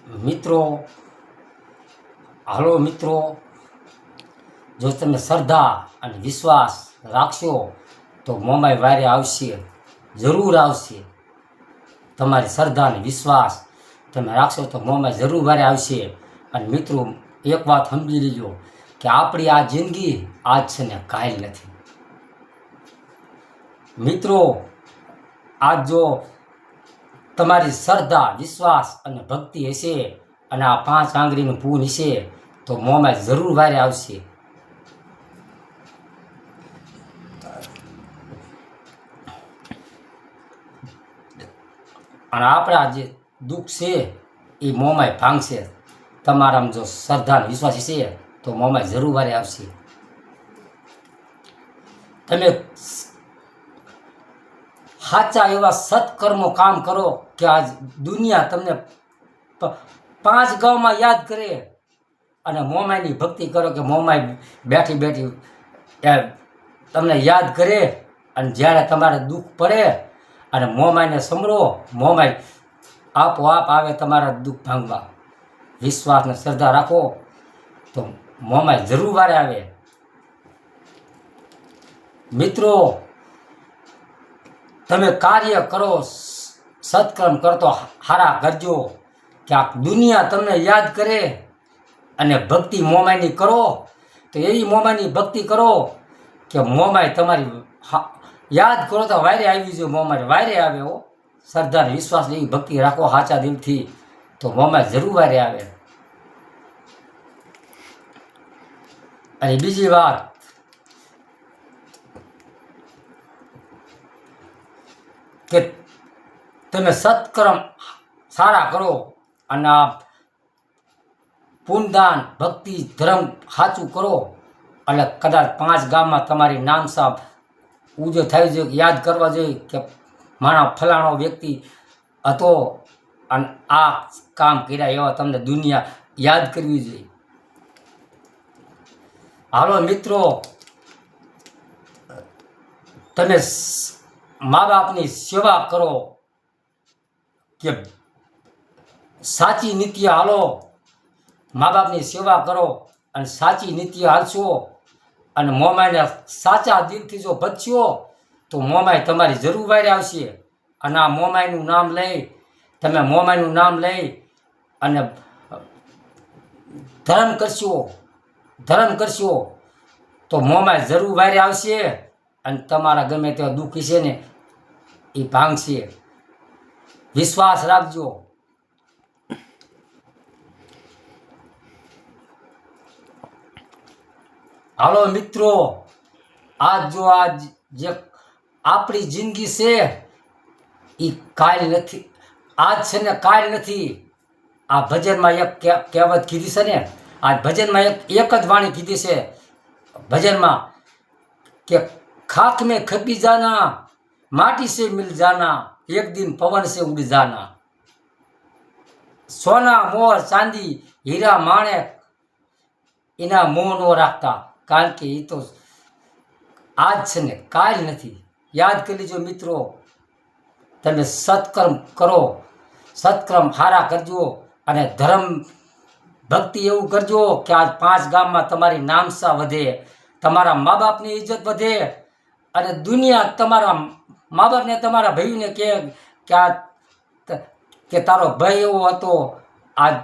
મિત્રો, હાલો મિત્રો, જો તમે શ્રદ્ધા અને વિશ્વાસ રાખશો તો મોમાઈ વારે આવશે, જરૂર આવશે. તમારી શ્રદ્ધા અને વિશ્વાસ તમે રાખશો તો મોમાઈ જરૂર વારે આવશે. અને મિત્રો, એક વાત સમજી લેજો કે આપણી આ જિંદગી આજ છે ને કાલ નથી. મિત્રો, આજ જો તમારી શ્રદ્ધા, વિશ્વાસ અને ભક્તિ હશે અને આ 5 આંગળીનું પૂન હશે તો મોમાઈ જરૂર વારે આવશે. અને આપણા જે દુઃખ છે એ મોમાઈ ભાંગશે. તમારામાં જો શ્રદ્ધા અને વિશ્વાસ હશે તો મોમાઈ જરૂર વારે આવશે. તમે સાચા એવા સત્કર્મો કામ કરો કે આજ દુનિયા તમને 5 ગામમાં યાદ કરે. અને મોમાઈની ભક્તિ કરો કે મોમાઈ બેઠી બેઠી તમને યાદ કરે. અને જ્યારે તમારે દુઃખ પડે અને મોમાઈને સમરો, મોમાઈ આપોઆપ આવે તમારા દુઃખ ભાંગવા. વિશ્વાસ ને શ્રદ્ધા રાખો તો મોમાઈ જરૂર વારે આવે. મિત્રો, તમે કાર્ય કરો, સત્કર્મ કરતો હારા કરજો કે આ દુનિયા તમને યાદ કરે. અને ભક્તિ મોમાઈની કરો તો એવી મોમાઈની ભક્તિ કરો કે મોમાઈ તમારી યાદ કરો તો વાયરે આવી જોઈએ. મોમાઈ વાયરે આવે હો. શ્રદ્ધા અને વિશ્વાસ એવી ભક્તિ રાખો સાચા દિલથી તો મોમાઈ જરૂર વાયરે આવે. અને બીજી વાત, કે તમે સત્કર્મ સારા કરો અને આ પુણ્યદાન, ભક્તિ, ધર્મ સાચું કરો એટલે કદાચ 5 ગામમાં તમારી નામ સાહેબ ઉજો થાય જોઈએ, યાદ કરવા જોઈએ કે મારા ફલાણો વ્યક્તિ હતો અને આ કામ કર્યા, એવા તમને દુનિયા યાદ કરવી જોઈએ. હાલો મિત્રો, તમે મા બાપની સેવા કરો કે સાચી નીતિ હાલો. મા બાપની સેવા કરો અને સાચી નીતિ હાલશો અને મોમાઈને સાચા દિલથી જો ભજશો તો મોમાઈ તમારી જરૂર વારે આવશે. અને આ મોમાઈનું નામ લઈ, તમે મોમાઈનું નામ લઈ અને ધર્મ કરશો તો મોમાઈ જરૂર વારે આવશે. અને તમારા ગમે તેવા દુઃખ છે ને એ ભાંગશે. વિશ્વાસ રાખજો. હાલો મિત્રો, આજ જે આપણી જિંદગી છે એ કાલ નથી. આજ છે ને કાલ નથી. આ ભજનમાં એક કહેવત કીધી છે ને, આ ભજનમાં એક જ વાણી કીધી છે ભજનમાં કે ખાક में खपी जाना, माटी से मिल जाना, एक दिन पवन से उड़ जाना. सोना मोर चांदी हीरा माणેક એના મોહ ન રાખતા, કારણ કે એ તો આજ છે ને કાલ નથી. યાદ કરી લેજો મિત્રો. તમે સત્કર્મ કરો, સત્કર્મ સારા કરજો અને ધર્મ ભક્તિ એવું કરજો કે આજ 5 ગામમાં તમારી નામસા વધે, તમારા મા બાપની ઇજ્જત વધે અને દુનિયા તમારા મા બાપને, તમારા ભાઈને કે તારો ભાઈ એવો હતો, આજ